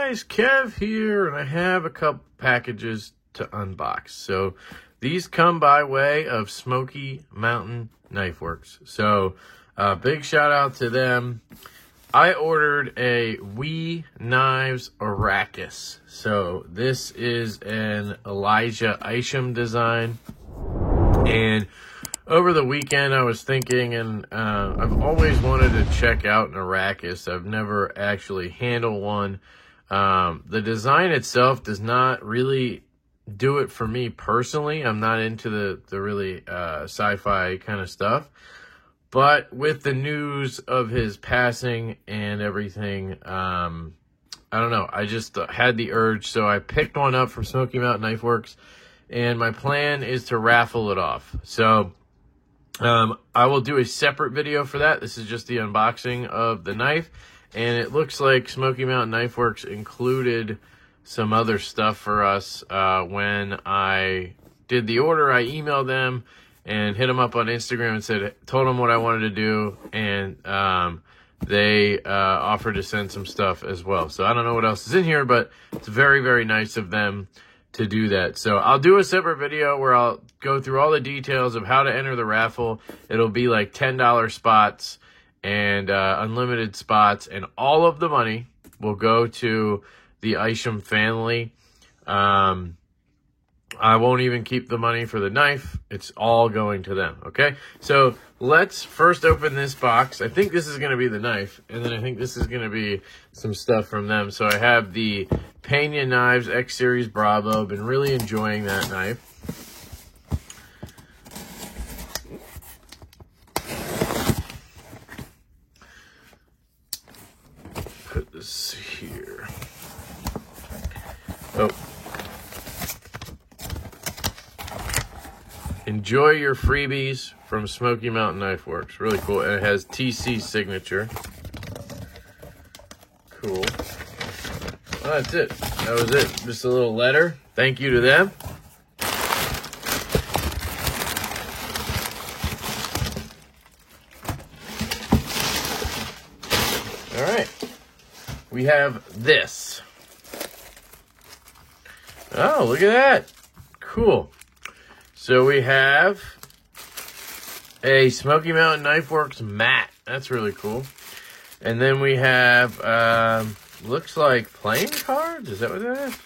guys, Kev here, and I have a couple packages to unbox. So these come by way of Smoky Mountain Knife Works. So big shout out to them. I ordered a WE Knives Arrakis. So this is an Elijah Isham design. And over the weekend, I was thinking, and I've always wanted to check out an Arrakis. I've never actually handled one. The design itself does not really do it for me personally. I'm not into the really sci-fi kind of stuff. But with the news of his passing and everything, I don't know. I just had the urge, so I picked one up from Smoky Mountain Knife Works, and my plan is to raffle it off. So I will do a separate video for that. This is just the unboxing of the knife, and it looks like Smoky Mountain Knife Works included some other stuff for us. When I did the order, I emailed them and hit them up on Instagram and told them what I wanted to do, and they offered to send some stuff as well. So I don't know what else is in here, but it's very, very nice of them to do that. So I'll do a separate video where I'll go through all the details of how to enter the raffle. It'll be like $10 spots and unlimited spots, and all of the money will go to the Isham family. I won't even keep the money for the knife. It's all going to them, okay? So let's first open this box. I think this is going to be the knife, and then I think this is going to be some stuff from them. So I have the Pena Knives X Series Bravo. Been really enjoying that knife. Put this here. Oh. Enjoy your freebies from Smoky Mountain Knife Works. Really cool. And it has TC signature. Cool. Well, that's it. That was it. Just a little letter. Thank you to them. All right. We have this. Oh, look at that. Cool. So we have a Smoky Mountain Knife Works mat. That's really cool. And then we have, looks like playing cards. Is that what that is?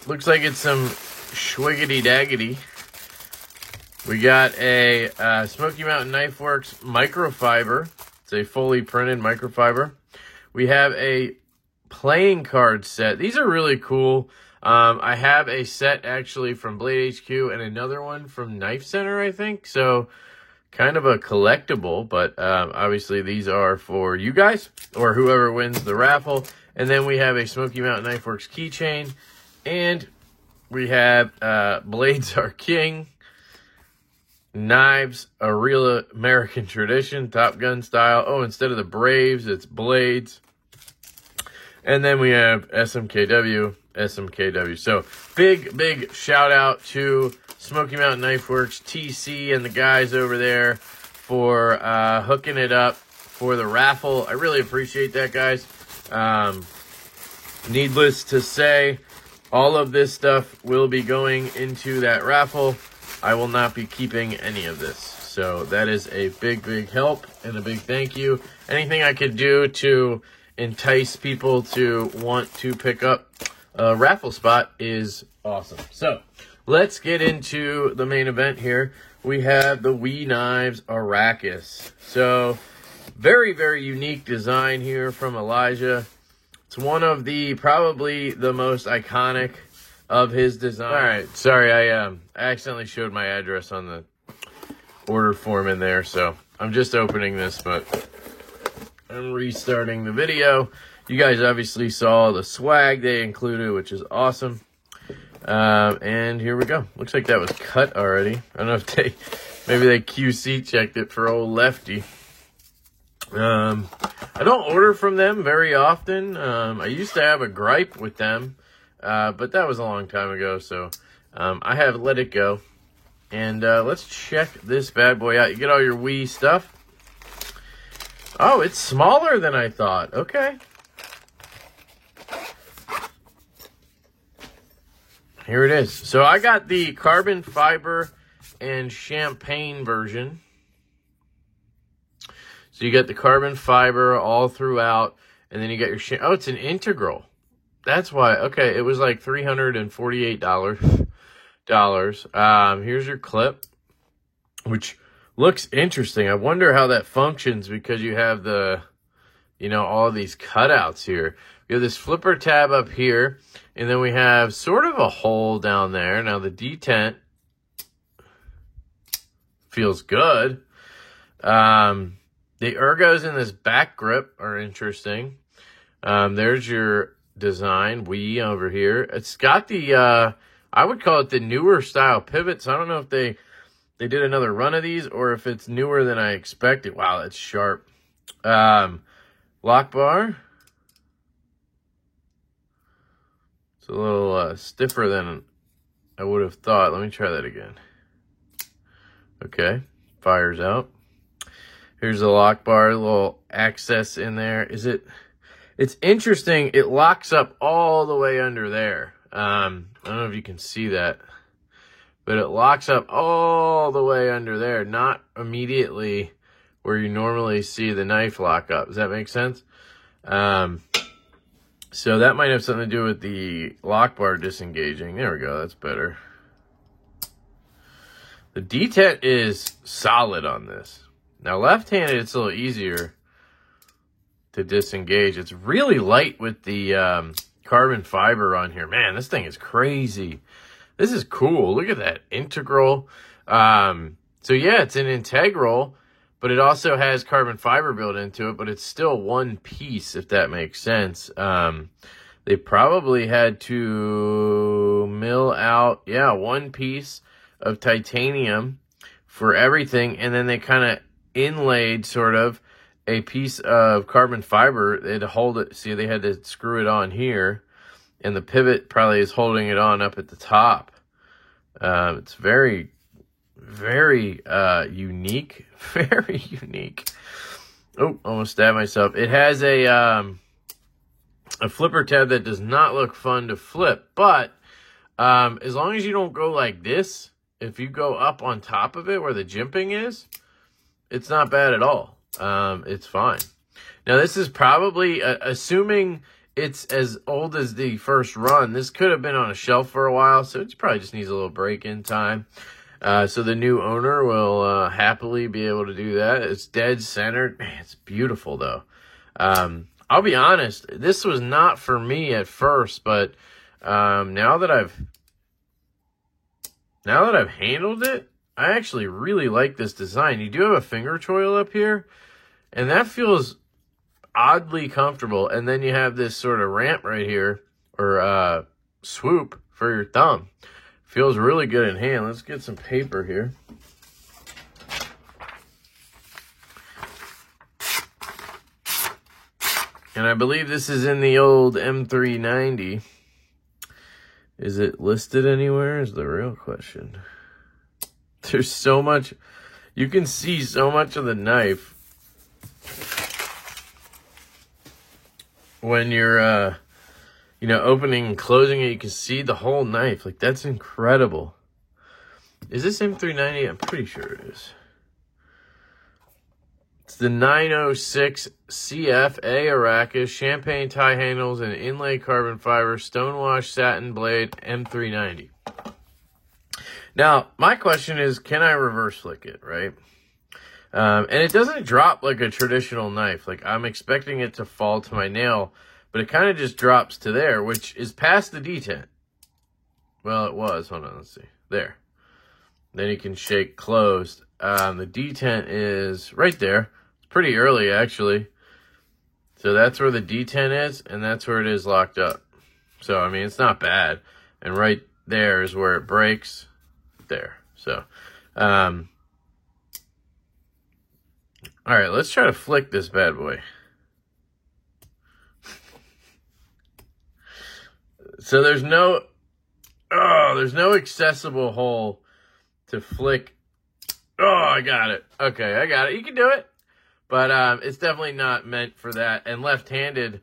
Looks like it's some schwiggity daggity. We got a Smoky Mountain Knife Works microfiber. It's a fully printed microfiber. We have a playing card set. These are really cool. I have a set actually from Blade HQ and another one from Knife Center, I think. So kind of a collectible, but obviously these are for you guys or whoever wins the raffle. And then we have a Smoky Mountain Knife Works keychain, and we have Blades Are King, Knives, a real American tradition, Top Gun style. Oh, instead of the Braves, it's Blades. And then we have SMKW. So big shout out to Smoky Mountain Knife Works, TC, and the guys over there for hooking it up for the raffle. I really appreciate that, guys. Needless to say, all of this stuff will be going into that raffle. I will not be keeping any of this. So that is a big help and a big thank you. Anything I could do to entice people to want to pick up a raffle spot is awesome. So let's get into the main event here. We have the WE Knives Arrakis. So very unique design here from Elijah. It's one of the probably the most iconic of his design. All right, sorry, I accidentally showed my address on the order form in there, so I'm just opening this, but I'm restarting the video. You guys obviously saw the swag they included, which is awesome. And here we go. Looks like that was cut already. I don't know if maybe they QC checked it for old Lefty. I don't order from them very often. I used to have a gripe with them, but that was a long time ago, so I have let it go. And let's check this bad boy out. You get all your WE stuff. Oh, it's smaller than I thought. Okay. here it is. So I got the carbon fiber and champagne version. So you get the carbon fiber all throughout, and then you get your oh, it's an integral. That's why. Okay, it was like $348. Here's your clip, which looks interesting. I wonder how that functions because you have the, you know, all these cutouts here. We have this flipper tab up here, and then we have sort of a hole down there. Now the detent feels good. The ergos in this back grip are interesting. There's your design, over here. It's got the, I would call it the newer style pivots. I don't know if they did another run of these or if it's newer than I expected. Wow, that's sharp. Lock bar. It's a little stiffer than I would have thought. Let me try that again. Okay, fires out. Here's the lock bar, a little access in there. It's interesting. It locks up all the way under there. I don't know if you can see that, but it locks up all the way under there, not immediately where you normally see the knife lock up. Does that make sense? So that might have something to do with the lock bar disengaging. There we go. That's better. The detent is solid on this. Now, left-handed, it's a little easier to disengage. It's really light with the carbon fiber on here. Man, this thing is crazy. This is cool. Look at that integral. So, yeah, it's an integral, but it also has carbon fiber built into it, but it's still one piece, if that makes sense. They probably had to mill out, one piece of titanium for everything, and then they kind of inlaid sort of a piece of carbon fiber. They had to hold it. See, they had to screw it on here, and the pivot probably is holding it on up at the top. It's very, very unique. Very unique. Oh, almost stabbed myself. It has a flipper tab that does not look fun to flip, but as long as you don't go like this, if you go up on top of it where the jimping is, it's not bad at all. It's fine. Now, this is probably, assuming it's as old as the first run, this could have been on a shelf for a while, so it probably just needs a little break-in time. So the new owner will happily be able to do that. It's dead centered. Man, it's beautiful, though. I'll be honest, this was not for me at first, but now that I've handled it, I actually really like this design. You do have a finger choil up here, and that feels oddly comfortable. And then you have this sort of ramp right here, or swoop for your thumb. Feels really good in hand. Let's get some paper here. And I believe this is in the old M390. Is it listed anywhere is the real question. There's so much, you can see so much of the knife when you're, opening and closing it. You can see the whole knife. Like, that's incredible. Is this M390? I'm pretty sure it is. It's the 906 CF A Arrakis, champagne tie handles, and inlay carbon fiber, stonewash satin blade, M390. Now, my question is, can I reverse flick it, right? And it doesn't drop like a traditional knife. Like, I'm expecting it to fall to my nail, but it kind of just drops to there, which is past the detent. Well, it was. Hold on, let's see. There. Then you can shake closed. The detent is right there. It's pretty early, actually. So that's where the detent is, and that's where it is locked up. So, I mean, it's not bad. And right there is where it breaks. There. So, all right, let's try to flick this bad boy. So there's no accessible hole to flick. Oh, I got it. Okay, I got it. You can do it. But it's definitely not meant for that. And left-handed,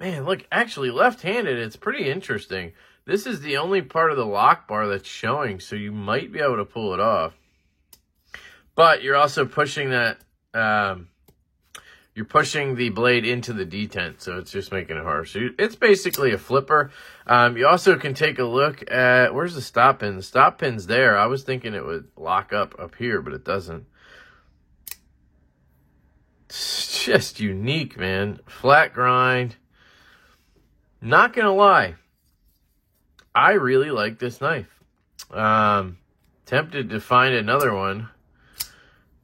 man, look, actually left-handed, it's pretty interesting. This is the only part of the lock bar that's showing, so you might be able to pull it off. But you're also pushing that, you're pushing the blade into the detent, so it's just making it hard. So it's basically a flipper. You also can take a look at, where's the stop pin? The stop pin's there. I was thinking it would lock up here, but it doesn't. It's just unique, man. Flat grind. Not gonna lie, I really like this knife. Tempted to find another one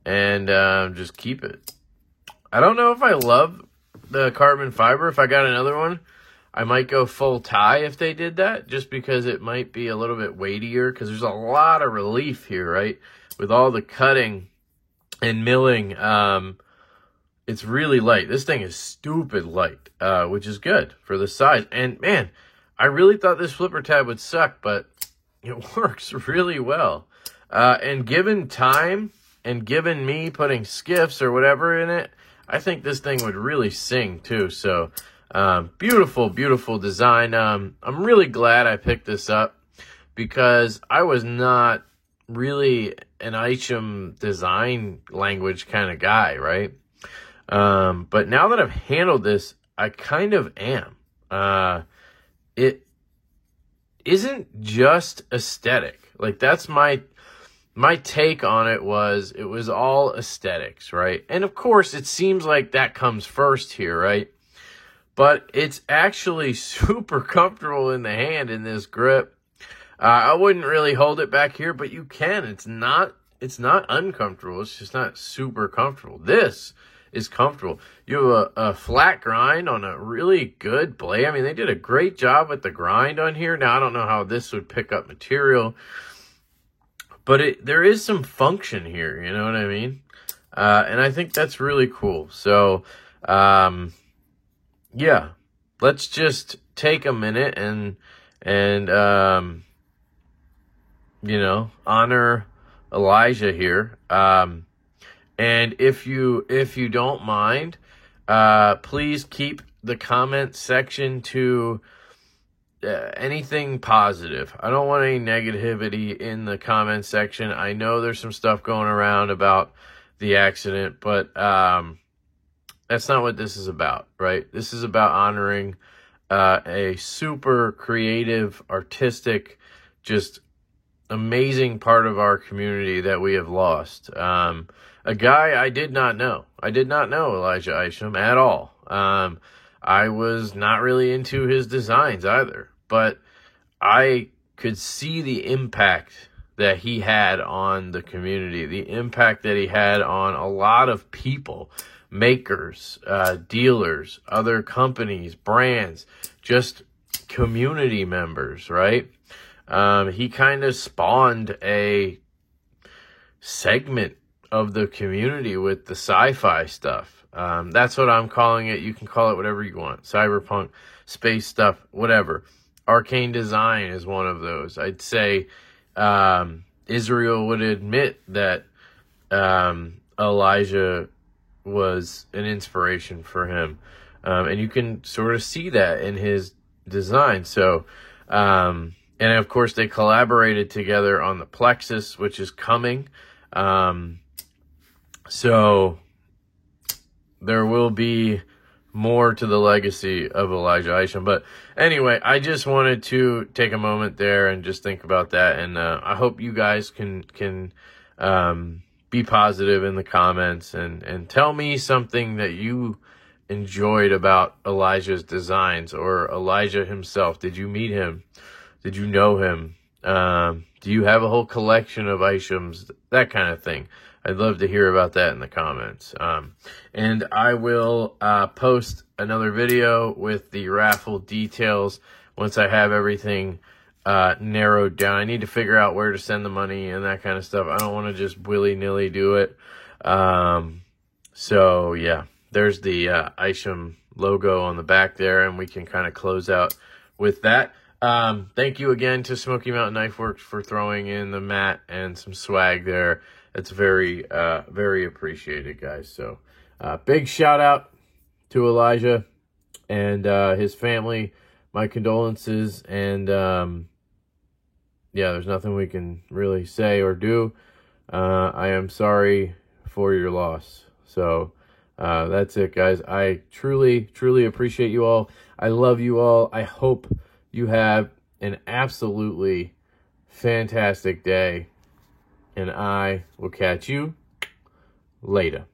and just keep it. I don't know if I love the carbon fiber. If I got another one, I might go full tie if they did that, just because it might be a little bit weightier, because there's a lot of relief here, right? With all the cutting and milling, it's really light. This thing is stupid light, which is good for the size. And man, I really thought this flipper tab would suck, but it works really well. And given time, and given me putting skiffs or whatever in it, I think this thing would really sing too. So beautiful, beautiful design. I'm really glad I picked this up, because I was not really an Isham design language kind of guy, right? But now that I've handled this, I kind of am. It isn't just aesthetic. Like, that's my take on it was all aesthetics, right? And of course, it seems like that comes first here, right? But it's actually super comfortable in the hand in this grip. I wouldn't really hold it back here, but you can. It's not uncomfortable. It's just not super comfortable. This is comfortable. You have a flat grind on a really good blade. I mean, they did a great job with the grind on here. Now, I don't know how this would pick up material, but there is some function here, you know what I mean? And I think that's really cool. So, yeah, let's just take a minute and you know, honor Elijah here. And if you don't mind, please keep the comment section to anything positive. I don't want any negativity in the comment section. I know there's some stuff going around about the accident, but that's not what this is about, right? This is about honoring a super creative, artistic, just amazing part of our community that we have lost. A guy I did not know. I did not know Elijah Isham at all. I was not really into his designs either, but I could see the impact that he had on the community, the impact that he had on a lot of people, makers, dealers, other companies, brands, just community members, right? He kind of spawned a segment of the community with the sci-fi stuff. That's what I'm calling it. You can call it whatever you want. Cyberpunk, space stuff, whatever. Arcane Design is one of those. I'd say Israel would admit that Elijah was an inspiration for him. And you can sort of see that in his design. So, and of course, they collaborated together on the Plexus, which is coming. So there will be more to the legacy of Elijah Isham. But anyway, I just wanted to take a moment there and just think about that. And I hope you guys can be positive in the comments and tell me something that you enjoyed about Elijah's designs or Elijah himself. Did you meet him? Did you know him? Do you have a whole collection of Ishams? That kind of thing. I'd love to hear about that in the comments. And I will post another video with the raffle details once I have everything narrowed down. I need to figure out where to send the money and that kind of stuff. I don't want to just willy-nilly do it. So, yeah, there's the Isham logo on the back there, and we can kind of close out with that. Thank you again to Smoky Mountain Knife Works for throwing in the mat and some swag there. It's very, very appreciated, guys. So, big shout out to Elijah and his family my condolences, and yeah, there's nothing we can really say or do. I am sorry for your loss. So that's it, guys. I truly, truly appreciate you all. I love you all. I hope you have an absolutely fantastic day, and I will catch you later.